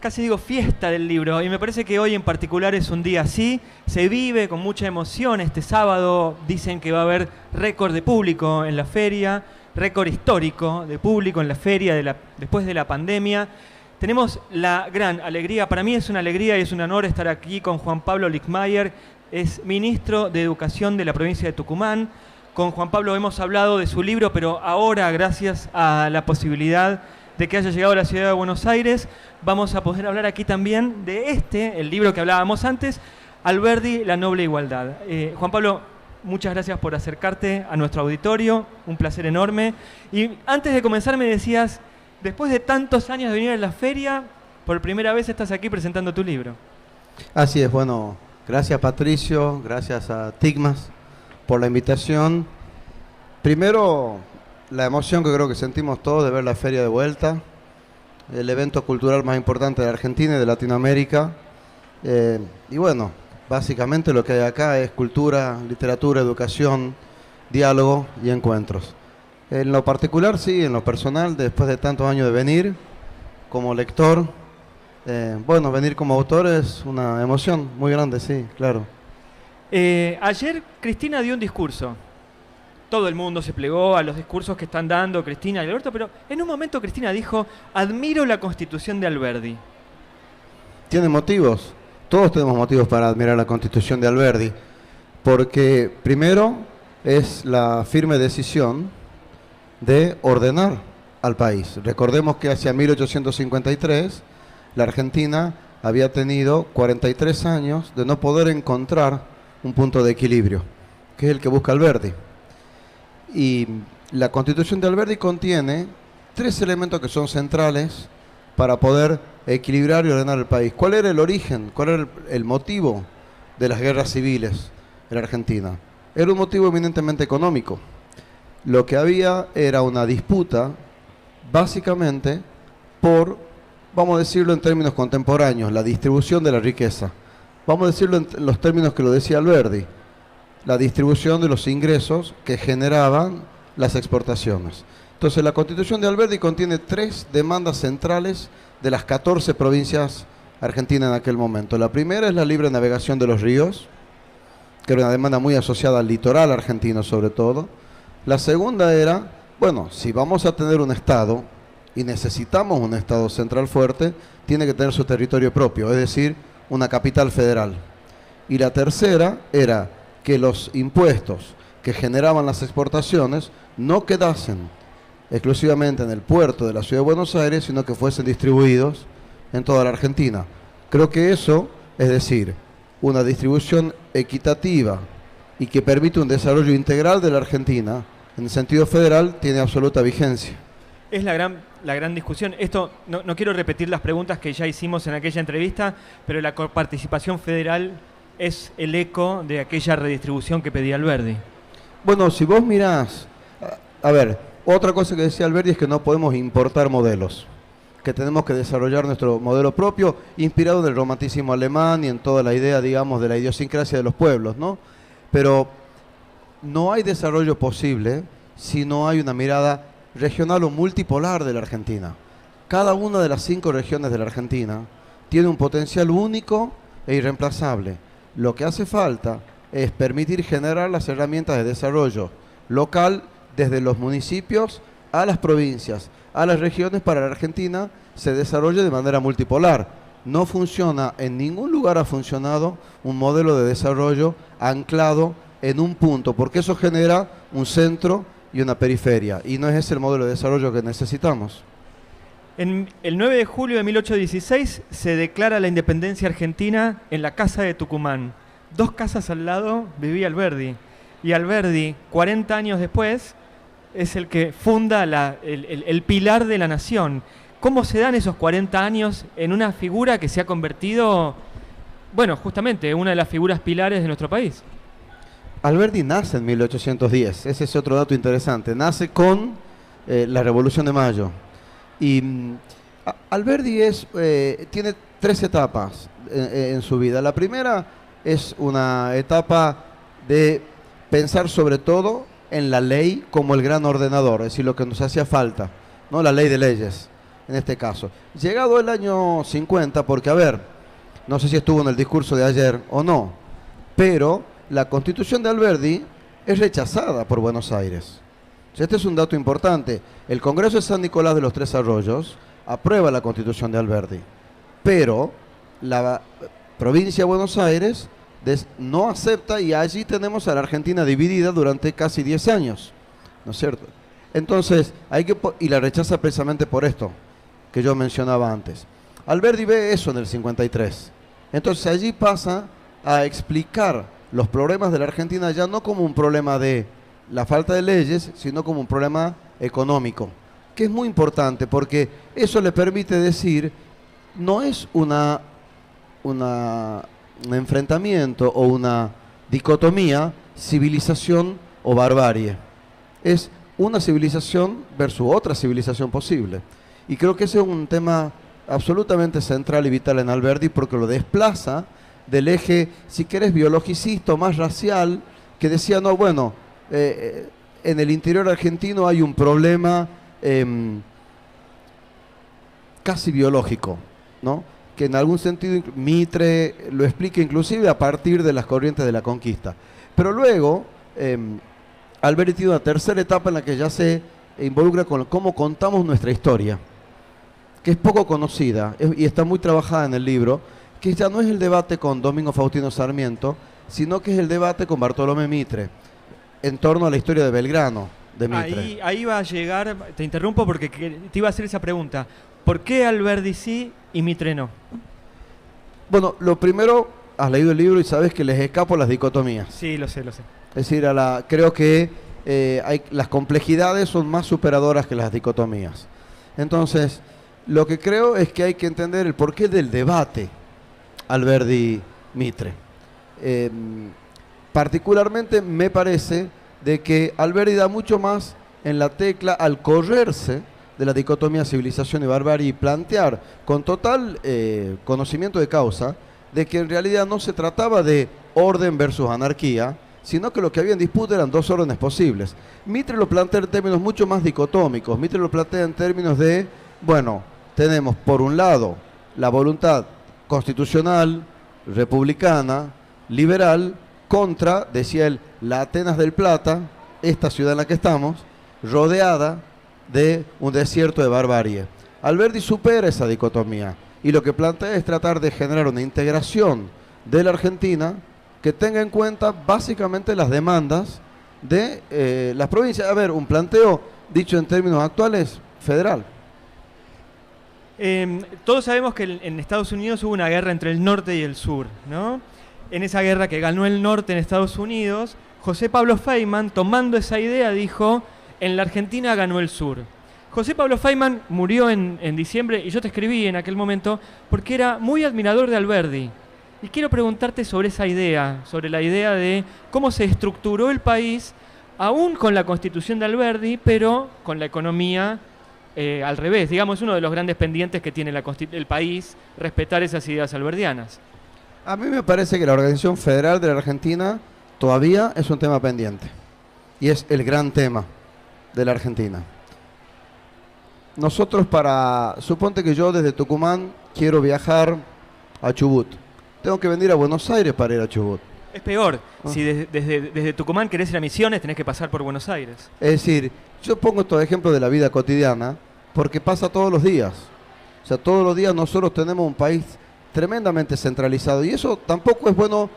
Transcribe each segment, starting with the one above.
Casi digo fiesta del libro, y me parece que hoy en particular es un día así, se vive con mucha emoción. Este sábado dicen que va a haber récord de público en la feria, récord histórico de público en la feria después de la pandemia. Tenemos la gran alegría, para mí es una alegría y es un honor estar aquí con Juan Pablo Lickmayer, es ministro de Educación de la provincia de Tucumán. Con Juan Pablo hemos hablado de su libro, pero ahora, gracias a la posibilidad de que haya llegado a la ciudad de Buenos Aires, vamos a poder hablar aquí también de el libro que hablábamos antes, Alberdi, la noble igualdad. Juan Pablo, muchas gracias por acercarte a nuestro auditorio, un placer enorme. Y antes de comenzar me decías, después de tantos años de venir a la feria, por primera vez estás aquí presentando tu libro. Así es, bueno, gracias Patricio, gracias a Tigmas por la invitación. Primero, la emoción que creo que sentimos todos de ver la feria de vuelta, el evento cultural más importante de Argentina y de Latinoamérica. Y bueno, básicamente lo que hay acá es cultura, literatura, educación, diálogo y encuentros. En lo particular, sí, en lo personal, después de tantos años de venir como lector, bueno, venir como autor es una emoción muy grande, sí, claro. Ayer Cristina dio un discurso. Todo el mundo se plegó a los discursos que están dando Cristina y Alberto, pero en un momento Cristina dijo, admiro la Constitución de Alberdi. Tiene motivos, todos tenemos motivos para admirar la Constitución de Alberdi, porque primero es la firme decisión de ordenar al país. Recordemos que hacia 1853 la Argentina había tenido 43 años de no poder encontrar un punto de equilibrio, que es el que busca Alberdi. Y la Constitución de Alberdi contiene tres elementos que son centrales para poder equilibrar y ordenar el país. ¿Cuál era el origen? ¿Cuál era el motivo de las guerras civiles en la Argentina? Era un motivo eminentemente económico. Lo que había era una disputa básicamente por, vamos a decirlo en términos contemporáneos, la distribución de la riqueza. Vamos a decirlo en los términos que lo decía Alberdi, la distribución de los ingresos que generaban las exportaciones. Entonces la Constitución de Alberdi contiene tres demandas centrales de las 14 provincias argentinas en aquel momento. La primera es la libre navegación de los ríos, que era una demanda muy asociada al litoral argentino sobre todo. La segunda era, bueno, si vamos a tener un Estado y necesitamos un Estado central fuerte, tiene que tener su territorio propio, es decir, una capital federal. Y la tercera era que los impuestos que generaban las exportaciones no quedasen exclusivamente en el puerto de la ciudad de Buenos Aires, sino que fuesen distribuidos en toda la Argentina. Creo que eso, es decir, una distribución equitativa y que permite un desarrollo integral de la Argentina, en el sentido federal, tiene absoluta vigencia. Es la gran discusión. Esto, no quiero repetir las preguntas que ya hicimos en aquella entrevista, pero la coparticipación federal es el eco de aquella redistribución que pedía Alberdi. Bueno, si vos mirás, a ver, otra cosa que decía Alberdi es que no podemos importar modelos, que tenemos que desarrollar nuestro modelo propio, inspirado en el romanticismo alemán y en toda la idea, digamos, de la idiosincrasia de los pueblos, ¿no? Pero no hay desarrollo posible si no hay una mirada regional o multipolar de la Argentina. Cada una de las 5 regiones de la Argentina tiene un potencial único e irreemplazable. Lo que hace falta es permitir generar las herramientas de desarrollo local desde los municipios a las provincias, a las regiones, para la Argentina se desarrolle de manera multipolar. No funciona, en ningún lugar ha funcionado un modelo de desarrollo anclado en un punto, porque eso genera un centro y una periferia, y no es ese el modelo de desarrollo que necesitamos. El 9 de julio de 1816 se declara la independencia argentina en la Casa de Tucumán. 2 casas al lado vivía Alberdi. Y Alberdi, 40 años después, es el que funda el pilar de la nación. ¿Cómo se dan esos 40 años en una figura que se ha convertido, bueno, justamente una de las figuras pilares de nuestro país? Alberdi nace en 1810, ese es otro dato interesante. Nace con la Revolución de Mayo. Y Alberdi tiene 3 etapas en su vida. La primera es una etapa de pensar sobre todo en la ley como el gran ordenador, es decir, lo que nos hacía falta, ¿no? La ley de leyes. en este caso. Llegado el año 50, porque a ver, no sé si estuvo en el discurso de ayer o no, pero la Constitución de Alberdi es rechazada por Buenos Aires. Este es un dato importante. El Congreso de San Nicolás de los Tres Arroyos aprueba la Constitución de Alberdi, pero la provincia de Buenos Aires no acepta, y allí tenemos a la Argentina dividida durante casi 10 años, ¿no es cierto? Entonces, y la rechaza precisamente por esto que yo mencionaba antes. Alberdi ve eso en el 53. Entonces allí pasa a explicar los problemas de la Argentina ya no como un problema de la falta de leyes, sino como un problema económico, que es muy importante porque eso le permite decir, no es un enfrentamiento o una dicotomía, civilización o barbarie. Es una civilización versus otra civilización posible. Y creo que ese es un tema absolutamente central y vital en Alberdi porque lo desplaza del eje, si querés, biologicista o más racial, que decía, no, bueno, en el interior argentino hay un problema casi biológico, ¿no? Que en algún sentido Mitre lo explica inclusive a partir de las corrientes de la conquista. Pero luego, Alberdi tiene una tercera etapa en la que ya se involucra con cómo contamos nuestra historia, que es poco conocida y está muy trabajada en el libro, que ya no es el debate con Domingo Faustino Sarmiento, sino que es el debate con Bartolomé Mitre, en torno a la historia de Belgrano, de Mitre. Ahí va a llegar, te interrumpo porque te iba a hacer esa pregunta. ¿Por qué Alberdi sí y Mitre no? Bueno, lo primero, has leído el libro y sabes que les escapo las dicotomías. Sí, lo sé. Es decir, creo que las complejidades son más superadoras que las dicotomías. Entonces, lo que creo es que hay que entender el porqué del debate Alberdi-Mitre. Particularmente me parece de que Alberdi da mucho más en la tecla al correrse de la dicotomía civilización y barbarie y plantear con total conocimiento de causa de que en realidad no se trataba de orden versus anarquía, sino que lo que había en disputa eran dos órdenes posibles. Mitre lo plantea en términos mucho más dicotómicos. Mitre lo plantea en términos de, bueno, tenemos por un lado la voluntad constitucional, republicana, liberal, contra, decía él, la Atenas del Plata, esta ciudad en la que estamos, rodeada de un desierto de barbarie. Alberdi supera esa dicotomía y lo que plantea es tratar de generar una integración de la Argentina que tenga en cuenta básicamente las demandas de las provincias. A ver, un planteo, dicho en términos actuales, federal. Todos sabemos que en Estados Unidos hubo una guerra entre el norte y el sur, ¿no? En esa guerra que ganó el norte en Estados Unidos, José Pablo Feynman, tomando esa idea, dijo, en la Argentina ganó el sur. José Pablo Feynman murió en diciembre y yo te escribí en aquel momento porque era muy admirador de Alberdi. Y quiero preguntarte sobre esa idea, sobre la idea de cómo se estructuró el país, aún con la Constitución de Alberdi, pero con la economía al revés. Digamos, uno de los grandes pendientes que tiene el país, respetar esas ideas alberdianas. A mí me parece que la organización federal de la Argentina todavía es un tema pendiente. Y es el gran tema de la Argentina. Nosotros suponte que yo desde Tucumán quiero viajar a Chubut. Tengo que venir a Buenos Aires para ir a Chubut. Es peor, si desde Tucumán querés ir a Misiones tenés que pasar por Buenos Aires. Es decir, yo pongo estos ejemplos de la vida cotidiana porque pasa todos los días. O sea, todos los días nosotros tenemos un país tremendamente centralizado y eso tampoco es bueno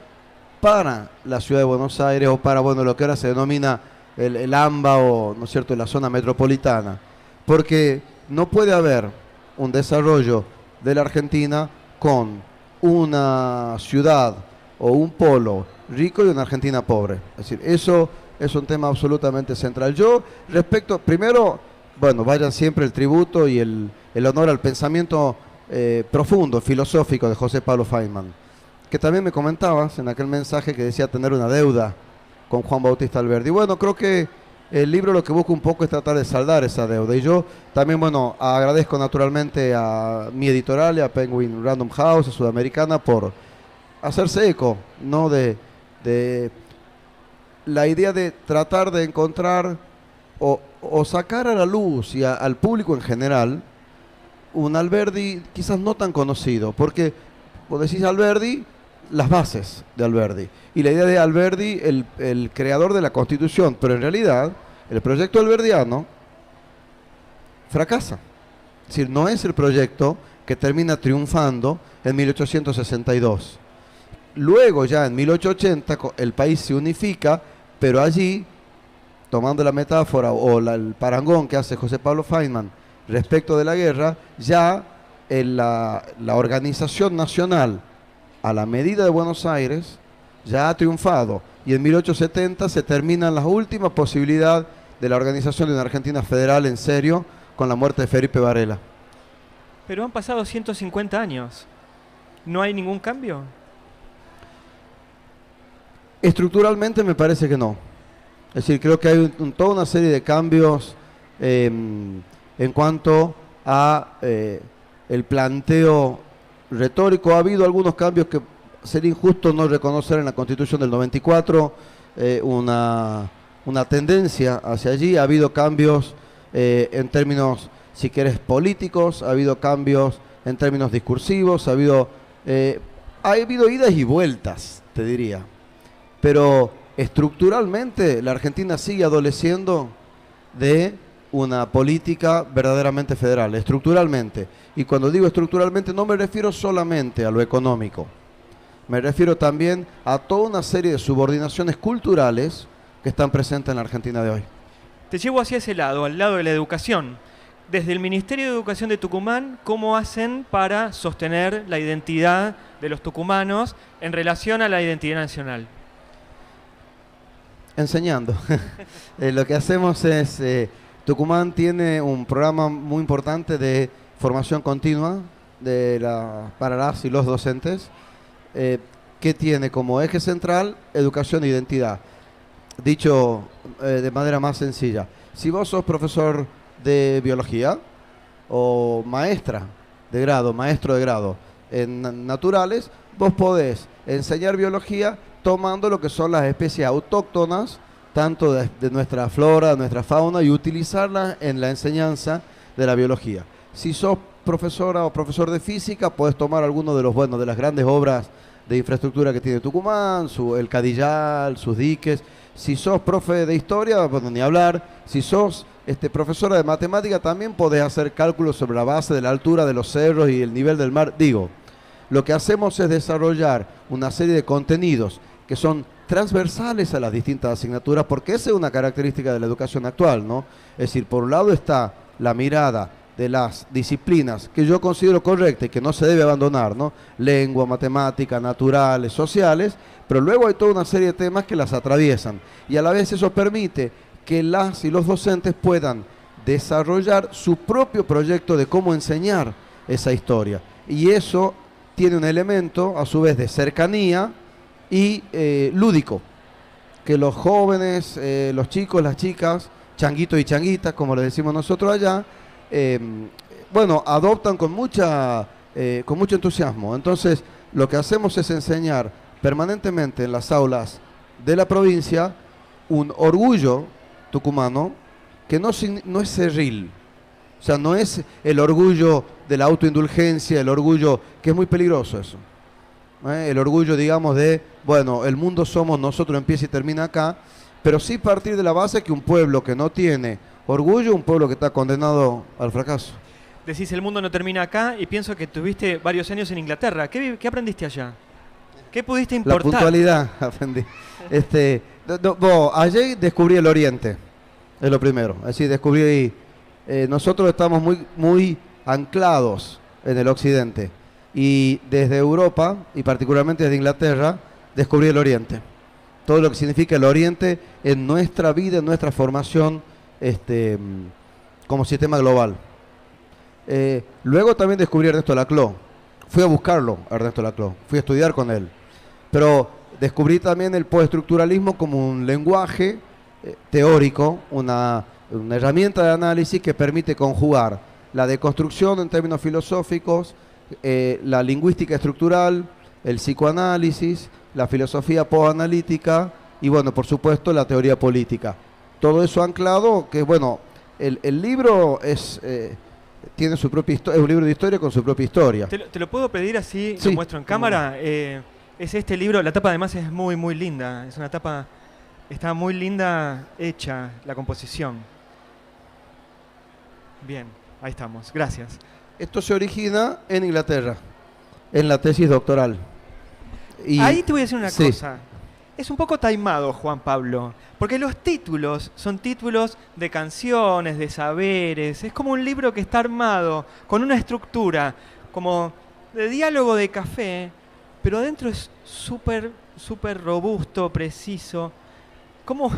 para la ciudad de Buenos Aires o para, bueno, lo que ahora se denomina el AMBA o, ¿no es cierto?, la zona metropolitana. Porque no puede haber un desarrollo de la Argentina con una ciudad o un polo rico y una Argentina pobre. Es decir, eso es un tema absolutamente central. Yo primero, bueno, vayan siempre el tributo y el honor al pensamiento profundo, filosófico de José Pablo Feynman, que también me comentabas en aquel mensaje que decía tener una deuda con Juan Bautista Alberdi. Bueno, creo que el libro lo que busca un poco es tratar de saldar esa deuda. Y yo también, bueno, agradezco naturalmente a mi editorial y a Penguin Random House, a Sudamericana, por hacerse eco, ¿no?, de la idea de tratar de encontrar o sacar a la luz y al público en general un Alberdi quizás no tan conocido, porque vos decís Alberdi, las bases de Alberdi, y la idea de Alberdi, el creador de la Constitución, pero en realidad el proyecto alberdiano fracasa. Es decir, no es el proyecto que termina triunfando en 1862. Luego ya en 1880 el país se unifica, pero allí, tomando la metáfora o el parangón que hace José Pablo Feynman respecto de la guerra, ya la organización nacional a la medida de Buenos Aires ya ha triunfado, y en 1870 se terminan las últimas posibilidades de la organización de una Argentina federal en serio, con la muerte de Felipe Varela. Pero han pasado 150 años. ¿No hay ningún cambio? Estructuralmente me parece que no. Es decir, creo que hay toda una serie de cambios en cuanto a el planteo retórico. Ha habido algunos cambios que sería injusto no reconocer en la Constitución del 94, una tendencia hacia allí. Ha habido cambios en términos, si querés, políticos, ha habido cambios en términos discursivos, ha habido idas y vueltas, te diría. Pero estructuralmente la Argentina sigue adoleciendo de una política verdaderamente federal, estructuralmente. Y cuando digo estructuralmente no me refiero solamente a lo económico, me refiero también a toda una serie de subordinaciones culturales que están presentes en la Argentina de hoy. Te llevo hacia ese lado, al lado de la educación. Desde el Ministerio de Educación de Tucumán, ¿cómo hacen para sostener la identidad de los tucumanos en relación a la identidad nacional? Enseñando. Lo que hacemos es, Tucumán tiene un programa muy importante de formación continua para las y los docentes, que tiene como eje central educación e identidad. Dicho de manera más sencilla, si vos sos profesor de biología o maestra de grado, maestro de grado en naturales, vos podés enseñar biología tomando lo que son las especies autóctonas, tanto de nuestra flora, de nuestra fauna, y utilizarlas en la enseñanza de la biología. Si sos profesora o profesor de física, podés tomar alguno de de las grandes obras de infraestructura que tiene Tucumán, el Cadillal, sus diques. Si sos profe de historia, bueno, ni hablar. Si sos profesora de matemática, también podés hacer cálculos sobre la base de la altura de los cerros y el nivel del mar. Digo, lo que hacemos es desarrollar una serie de contenidos que son transversales a las distintas asignaturas, porque esa es una característica de la educación actual, ¿no? Es decir, por un lado está la mirada de las disciplinas que yo considero correcta y que no se debe abandonar, ¿no? Lengua, matemática, naturales, sociales, pero luego hay toda una serie de temas que las atraviesan, y a la vez eso permite que las y los docentes puedan desarrollar su propio proyecto de cómo enseñar esa historia, y eso tiene un elemento a su vez de cercanía y lúdico, que los jóvenes, los chicos, las chicas, changuitos y changuitas, como le decimos nosotros allá, bueno, adoptan con mucho entusiasmo. Entonces, lo que hacemos es enseñar permanentemente en las aulas de la provincia un orgullo tucumano que no es cerril. O sea, no es el orgullo de la autoindulgencia, el orgullo, que es muy peligroso eso. El orgullo, digamos, de, bueno, el mundo somos nosotros, empieza y termina acá, pero sí partir de la base que un pueblo que no tiene orgullo, un pueblo que está condenado al fracaso. Decís, el mundo no termina acá, y pienso que tuviste varios años en Inglaterra. ¿Qué aprendiste allá? ¿Qué pudiste importar? La puntualidad aprendí. Ayer descubrí el Oriente, es lo primero. Es decir, descubrí, nosotros estamos muy anclados en el Occidente, y desde Europa, y particularmente desde Inglaterra, descubrí el Oriente. Todo lo que significa el Oriente en nuestra vida, en nuestra formación, como sistema global. Luego también descubrí a Ernesto Laclau. Fui a buscarlo, a Ernesto Laclau. Fui a estudiar con él. Pero descubrí también el postestructuralismo como un lenguaje teórico, una herramienta de análisis que permite conjugar la deconstrucción en términos filosóficos, la lingüística estructural, el psicoanálisis, la filosofía postanalítica y, bueno, por supuesto, la teoría política. Todo eso anclado, que bueno, el libro es tiene su propia historia, es un libro de historia con su propia historia. ¿Te lo puedo pedir así? Sí. Lo muestro en cámara. Es este libro, la tapa además es muy, muy linda. Es una tapa, está muy linda hecha, la composición. Bien, ahí estamos. Gracias. Esto se origina en Inglaterra, en la tesis doctoral. Y ahí te voy a decir una sí. cosa. Es un poco taimado, Juan Pablo, porque los títulos son títulos de canciones, de saberes. Es como un libro que está armado con una estructura, como de diálogo de café, pero adentro es súper, súper robusto, preciso. ¿Cómo?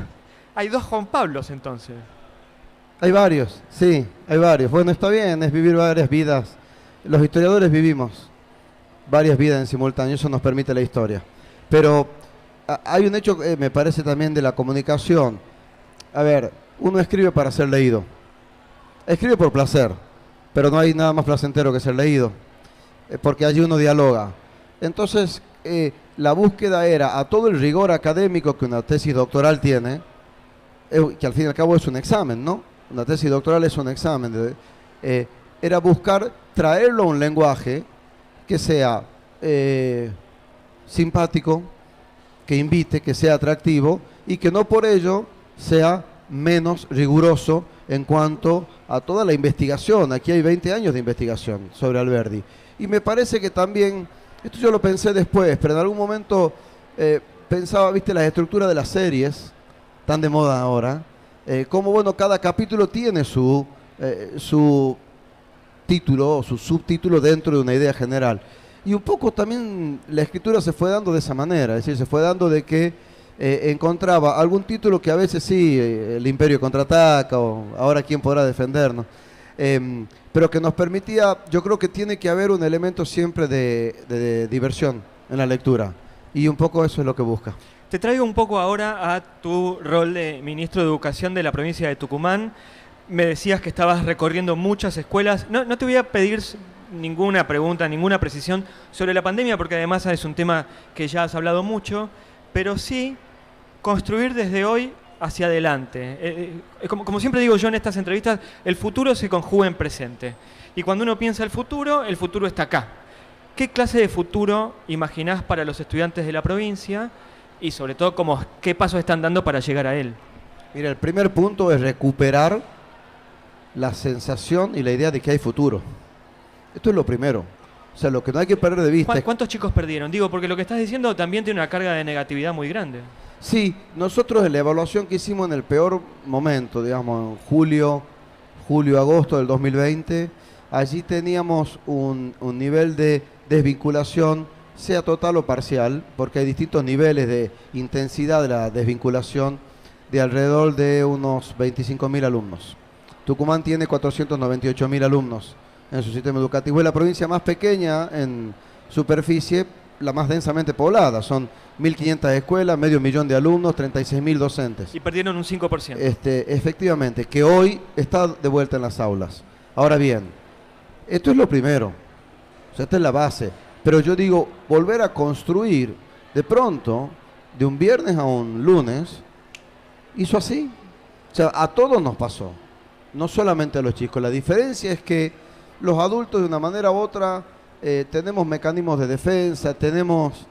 Hay dos Juan Pablos entonces. Hay varios, sí, hay varios. Bueno, está bien, es vivir varias vidas. Los historiadores vivimos varias vidas en simultáneo, eso nos permite la historia. Pero hay un hecho, me parece también, de la comunicación. A ver, uno escribe para ser leído. Escribe por placer, pero no hay nada más placentero que ser leído, porque allí uno dialoga. Entonces, la búsqueda era, a todo el rigor académico que una tesis doctoral tiene, que al fin y al cabo es un examen, ¿no? Una tesis doctoral es un examen. Era buscar traerlo a un lenguaje que sea simpático, que invite, que sea atractivo y que no por ello sea menos riguroso en cuanto a toda la investigación. Aquí hay 20 años de investigación sobre Alberdi. Y me parece que también, esto yo lo pensé después, pero en algún momento pensaba, viste, las estructuras de las series, tan de moda ahora, como bueno, cada capítulo tiene su título o su subtítulo dentro de una idea general. Y un poco también la escritura se fue dando de esa manera, es decir, se fue dando de que encontraba algún título que a veces sí, el Imperio contraataca o ahora quién podrá defendernos, pero que nos permitía, yo creo que tiene que haber un elemento siempre de diversión en la lectura y un poco eso es lo que busca. Te traigo un poco ahora a tu rol de ministro de Educación de la provincia de Tucumán. Me decías que estabas recorriendo muchas escuelas. No te voy a pedir ninguna pregunta, ninguna precisión sobre la pandemia, porque además es un tema que ya has hablado mucho, pero sí construir desde hoy hacia adelante. Como siempre digo yo en estas entrevistas, el futuro se conjuga en presente. Y cuando uno piensa el futuro está acá. ¿Qué clase de futuro imaginás para los estudiantes de la provincia? Y sobre todo, ¿qué pasos están dando para llegar a él? Mira, el primer punto es recuperar la sensación y la idea de que hay futuro. Esto es lo primero. O sea, lo que no hay que perder de vista. ¿Cuántos chicos perdieron? Digo, porque lo que estás diciendo también tiene una carga de negatividad muy grande. Sí, nosotros en la evaluación que hicimos en el peor momento, digamos, en julio, agosto del 2020, allí teníamos un nivel de desvinculación, sea total o parcial, porque hay distintos niveles de intensidad de la desvinculación, de alrededor de unos 25.000 alumnos. Tucumán tiene 498.000 alumnos en su sistema educativo. Es la provincia más pequeña en superficie, la más densamente poblada. Son 1.500 escuelas, 500.000 de alumnos, 36.000 docentes. Y perdieron un 5%. Efectivamente, que hoy está de vuelta en las aulas. Ahora bien, esto es lo primero. O sea, esta es la base. Pero yo digo, volver a construir de pronto, de un viernes a un lunes, hizo así. O sea, a todos nos pasó. No solamente a los chicos. La diferencia es que los adultos de una manera u otra tenemos mecanismos de defensa, tenemos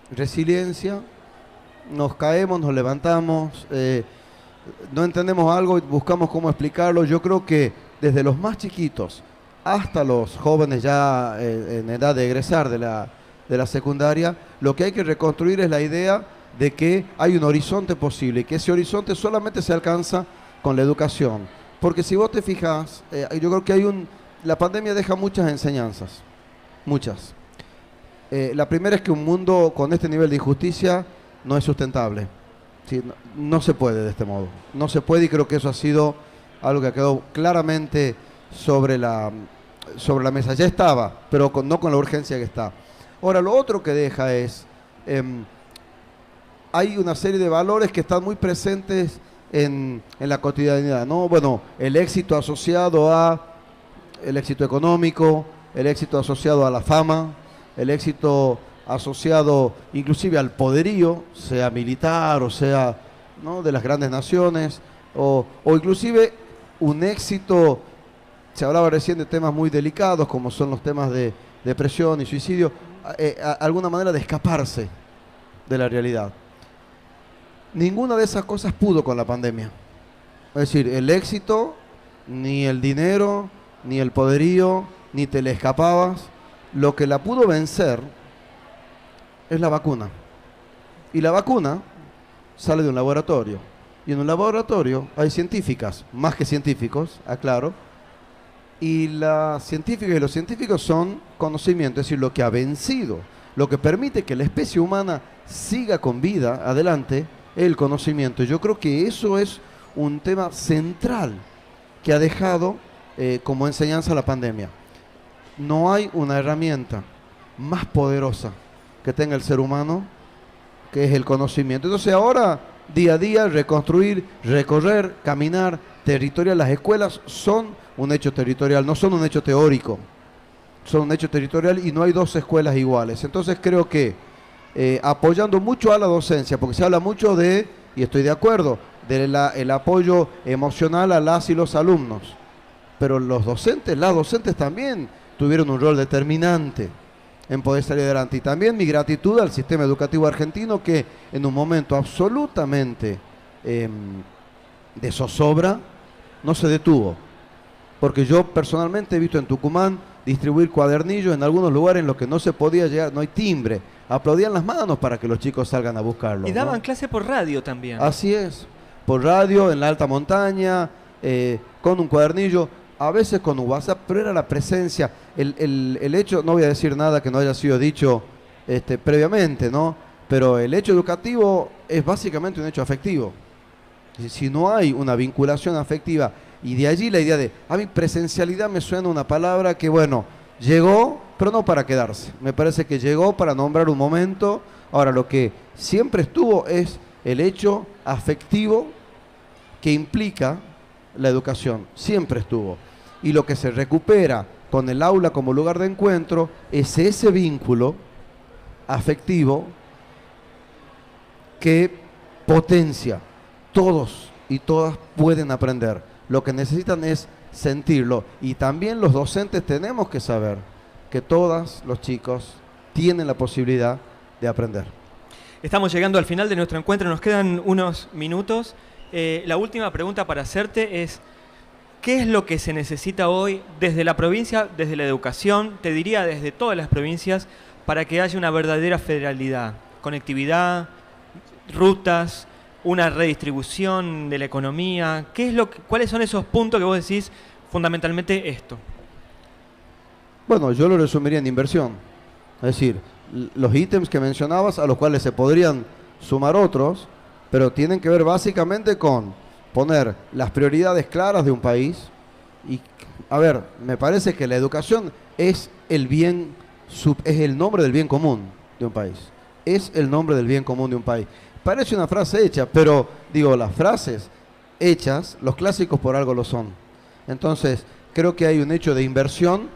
resiliencia, nos caemos, nos levantamos, no entendemos algo y buscamos cómo explicarlo. Yo creo que desde los más chiquitos hasta los jóvenes ya en edad de egresar de la secundaria, lo que hay que reconstruir es la idea de que hay un horizonte posible y que ese horizonte solamente se alcanza con la educación. Porque si vos te fijas, yo creo que la pandemia deja muchas enseñanzas, muchas. La primera es que un mundo con este nivel de injusticia no es sustentable. ¿Sí? No se puede de este modo. No se puede y creo que eso ha sido algo que ha quedado claramente sobre la mesa. Ya estaba, pero no con la urgencia que está. Ahora, lo otro que deja es, hay una serie de valores que están muy presentes en la cotidianidad, ¿no? Bueno, el éxito asociado el éxito económico, el éxito asociado a la fama, el éxito asociado inclusive al poderío, sea militar o sea, ¿no?, de las grandes naciones, o inclusive un éxito se hablaba recién de temas muy delicados, como son los temas de depresión y suicidio, alguna manera de escaparse de la realidad. Ninguna de esas cosas pudo con la pandemia. Es decir, el éxito, ni el dinero, ni el poderío, ni te le escapabas. Lo que la pudo vencer es la vacuna. Y la vacuna sale de un laboratorio. Y en un laboratorio hay científicas, más que científicos, aclaro. Y las científicas y los científicos son conocimiento, es decir, lo que ha vencido, lo que permite que la especie humana siga con vida adelante, el conocimiento. Yo creo que eso es un tema central que ha dejado como enseñanza la pandemia. No hay una herramienta más poderosa que tenga el ser humano, que es el conocimiento. Entonces ahora, día a día, reconstruir, recorrer, caminar, territorial. Las escuelas son un hecho territorial, no son un hecho teórico, son un hecho territorial y no hay dos escuelas iguales. Entonces creo que apoyando mucho a la docencia, porque se habla mucho de, y estoy de acuerdo, del apoyo emocional a las y los alumnos, pero los docentes, las docentes también tuvieron un rol determinante en poder salir adelante. Y también mi gratitud al sistema educativo argentino, que en un momento absolutamente de zozobra no se detuvo. Porque yo personalmente he visto en Tucumán distribuir cuadernillos en algunos lugares en los que no se podía llegar, no hay timbre. Aplaudían las manos para que los chicos salgan a buscarlo. Y daban clase por radio también. Así es, por radio, en la alta montaña, con un cuadernillo, a veces con un WhatsApp, pero era la presencia, el hecho, no voy a decir nada que no haya sido dicho previamente, ¿no? Pero el hecho educativo es básicamente un hecho afectivo. Si no hay una vinculación afectiva, y de allí la idea de, a mí presencialidad me suena una palabra que, bueno, llegó, pero no para quedarse. Me parece que llegó para nombrar un momento. Ahora, lo que siempre estuvo es el hecho afectivo que implica la educación. Siempre estuvo. Y lo que se recupera con el aula como lugar de encuentro es ese vínculo afectivo que potencia. Todos y todas pueden aprender. Lo que necesitan es sentirlo. Y también los docentes tenemos que saber que todos los chicos tienen la posibilidad de aprender. Estamos llegando al final de nuestro encuentro, nos quedan unos minutos. La última pregunta para hacerte es, ¿qué es lo que se necesita hoy desde la provincia, desde la educación, te diría desde todas las provincias, para que haya una verdadera federalidad? Conectividad, rutas, una redistribución de la economía. ¿Cuáles son esos puntos que vos decís fundamentalmente esto? Bueno, yo lo resumiría en inversión. Es decir, los ítems que mencionabas, a los cuales se podrían sumar otros, pero tienen que ver básicamente con poner las prioridades claras de un país. Y, a ver, me parece que la educación es el bien, es el nombre del bien común de un país. Es el nombre del bien común de un país. Parece una frase hecha, pero digo, las frases hechas, los clásicos por algo lo son. Entonces, creo que hay un hecho de inversión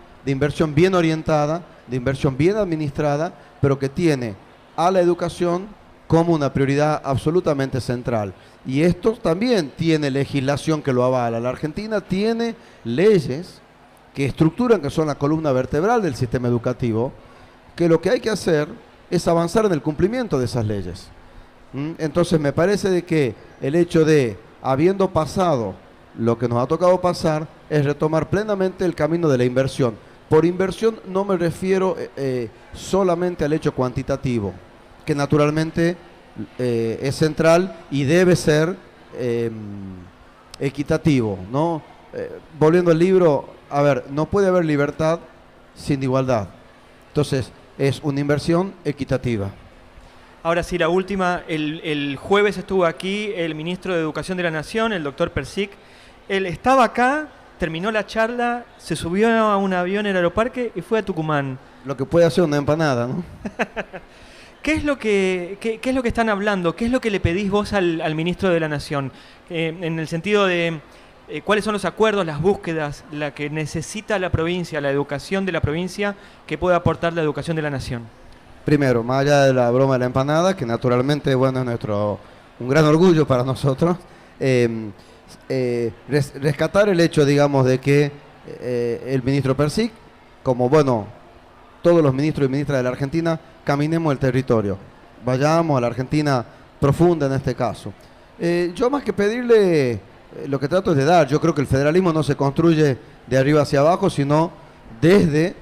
bien orientada, de inversión bien administrada, pero que tiene a la educación como una prioridad absolutamente central. Y esto también tiene legislación que lo avala. La Argentina tiene leyes que estructuran, que son la columna vertebral del sistema educativo, que lo que hay que hacer es avanzar en el cumplimiento de esas leyes. Entonces me parece de que el hecho de, habiendo pasado lo que nos ha tocado pasar, es retomar plenamente el camino de la inversión. Por inversión no me refiero solamente al hecho cuantitativo, que naturalmente es central y debe ser equitativo, ¿no? Volviendo al libro, a ver, no puede haber libertad sin igualdad. Entonces, es una inversión equitativa. Ahora sí, la última. El jueves estuvo aquí el ministro de Educación de la Nación, el doctor Persic. Él estaba acá, terminó la charla, se subió a un avión en el aeroparque y fue a Tucumán. Lo que puede hacer una empanada, ¿no? ¿Qué es lo que están hablando? ¿Qué es lo que le pedís vos al ministro de la Nación? En el sentido de cuáles son los acuerdos, las búsquedas, la que necesita la provincia, la educación de la provincia, que pueda aportar la educación de la Nación. Primero, más allá de la broma de la empanada, que naturalmente, bueno, es un gran orgullo para nosotros, rescatar el hecho, digamos, de que el ministro Persic, como bueno, todos los ministros y ministras de la Argentina, caminemos el territorio, vayamos a la Argentina profunda en este caso. Yo más que pedirle, lo que trato es de dar. Yo creo que el federalismo no se construye de arriba hacia abajo, sino desde,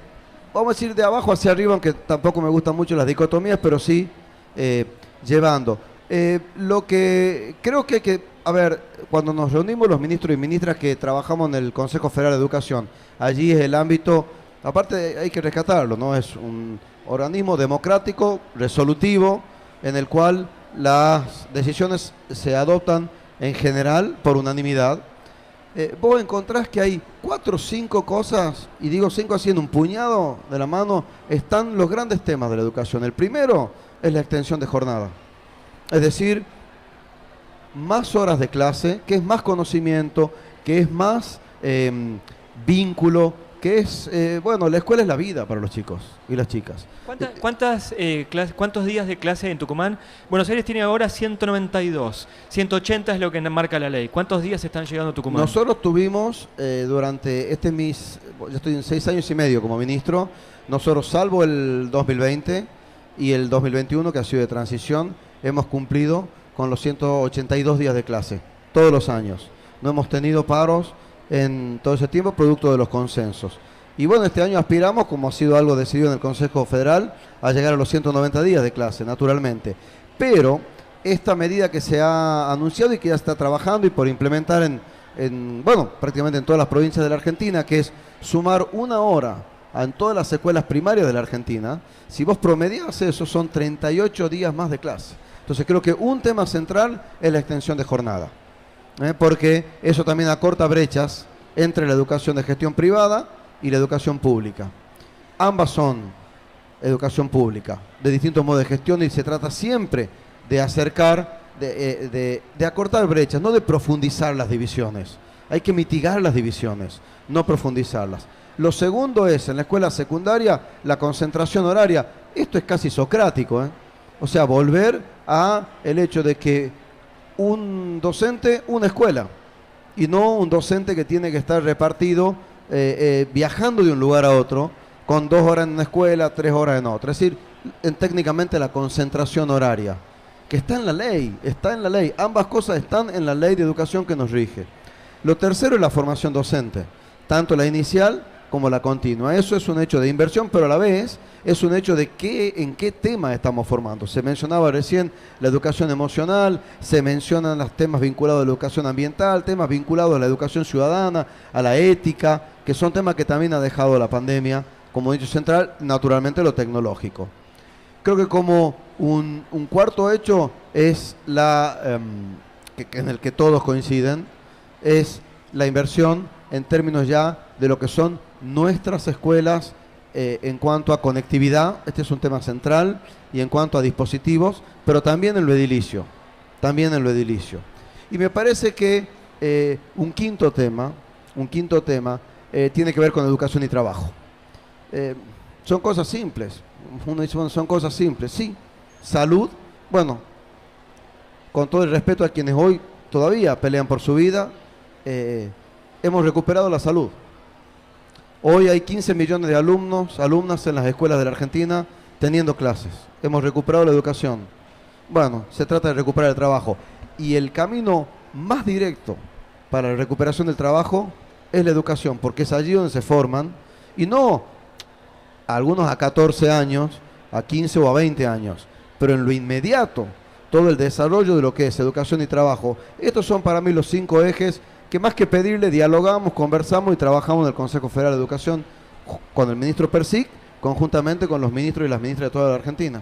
vamos a decir, de abajo hacia arriba, aunque tampoco me gustan mucho las dicotomías, pero sí llevando. Lo que creo que hay que, a ver, cuando nos reunimos los ministros y ministras que trabajamos en el Consejo Federal de Educación, allí es el ámbito, aparte hay que rescatarlo, ¿no? Es un organismo democrático, resolutivo, en el cual las decisiones se adoptan en general por unanimidad. Vos encontrás que hay 4 o 5 cosas, y digo 5 así en un puñado de la mano, están los grandes temas de la educación. El primero es la extensión de jornada. Es decir, más horas de clase, que es más conocimiento, que es más vínculo, que es, bueno, la escuela es la vida para los chicos y las chicas. ¿Cuántos días de clase en Tucumán? Buenos Aires tiene ahora 192, 180 es lo que marca la ley. ¿Cuántos días están llegando a Tucumán? Nosotros tuvimos durante yo estoy en 6 años y medio como ministro, nosotros salvo el 2020 y el 2021 que ha sido de transición, hemos cumplido con los 182 días de clase, todos los años. No hemos tenido paros en todo ese tiempo, producto de los consensos. Y bueno, este año aspiramos, como ha sido algo decidido en el Consejo Federal, a llegar a los 190 días de clase, naturalmente. Pero esta medida que se ha anunciado y que ya está trabajando y por implementar bueno, prácticamente en todas las provincias de la Argentina, que es sumar 1 hora en todas las escuelas primarias de la Argentina, si vos promedias eso, son 38 días más de clase. Entonces creo que un tema central es la extensión de jornada, porque eso también acorta brechas entre la educación de gestión privada y la educación pública. Ambas son educación pública, de distintos modos de gestión, y se trata siempre de acercar, de acortar brechas, no de profundizar las divisiones. Hay que mitigar las divisiones, no profundizarlas. Lo segundo es, en la escuela secundaria, la concentración horaria. Esto es casi socrático, O sea, volver a el hecho de que un docente, una escuela, y no un docente que tiene que estar repartido, viajando de un lugar a otro, con 2 horas en una escuela, 3 horas en otra. Es decir, técnicamente la concentración horaria, que está en la ley, ambas cosas están en la ley de educación que nos rige. Lo tercero es la formación docente, tanto la inicial como la continua. Eso es un hecho de inversión, pero a la vez es un hecho de en qué tema estamos formando. Se mencionaba recién la educación emocional, se mencionan los temas vinculados a la educación ambiental, temas vinculados a la educación ciudadana, a la ética, que son temas que también ha dejado la pandemia como hecho central, naturalmente lo tecnológico. Creo que como un cuarto hecho es en el que todos coinciden, es la inversión en términos ya de lo que son nuestras escuelas en cuanto a conectividad. Este es un tema central, y en cuanto a dispositivos, pero también en lo edilicio, y me parece que un quinto tema tiene que ver con educación y trabajo. Son cosas simples. Uno dice, bueno, son cosas simples, sí. Salud, bueno, con todo el respeto a quienes hoy todavía pelean por su vida, hemos recuperado la salud. Hoy hay 15 millones de alumnas en las escuelas de la Argentina teniendo clases. Hemos recuperado la educación. Bueno, se trata de recuperar el trabajo. Y el camino más directo para la recuperación del trabajo es la educación, porque es allí donde se forman, y no algunos a 14 años, a 15 o a 20 años, pero en lo inmediato, todo el desarrollo de lo que es educación y trabajo. Estos son para mí los 5 ejes que, más que pedirle, dialogamos, conversamos y trabajamos en el Consejo Federal de Educación con el ministro Persic, conjuntamente con los ministros y las ministras de toda la Argentina.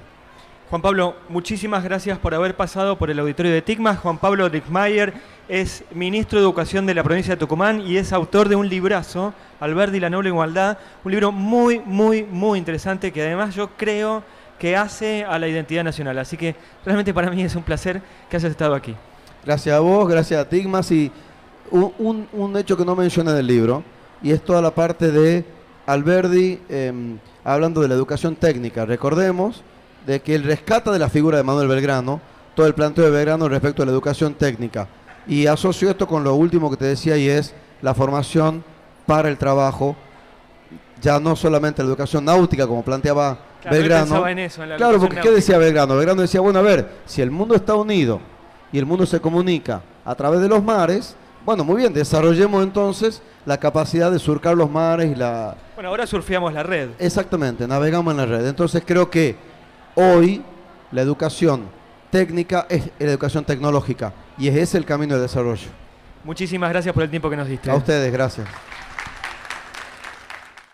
Juan Pablo, muchísimas gracias por haber pasado por el auditorio de TICMAS. Juan Pablo Dickmayer es ministro de Educación de la provincia de Tucumán y es autor de un librazo, Alberdi y la noble igualdad, un libro muy, muy, muy interesante que además yo creo que hace a la identidad nacional. Así que realmente para mí es un placer que hayas estado aquí. Gracias a vos, gracias a TICMAS, y un hecho que no menciona en el libro, y es toda la parte de Alberdi hablando de la educación técnica. Recordemos de que él rescata de la figura de Manuel Belgrano todo el planteo de Belgrano respecto a la educación técnica, y asocio esto con lo último que te decía, y es la formación para el trabajo, ya no solamente la educación náutica, como planteaba Claro, Belgrano. pensaba en eso, en la Claro, educación porque ¿qué náutica. decía Belgrano? Belgrano decía, bueno, a ver, si el mundo está unido y el mundo se comunica a través de los mares, bueno, muy bien, desarrollemos entonces la capacidad de surcar los mares y la... Bueno, ahora surfeamos la red. Exactamente, navegamos en la red. Entonces creo que hoy la educación técnica es la educación tecnológica y es ese el camino de desarrollo. Muchísimas gracias por el tiempo que nos diste. A ustedes, gracias.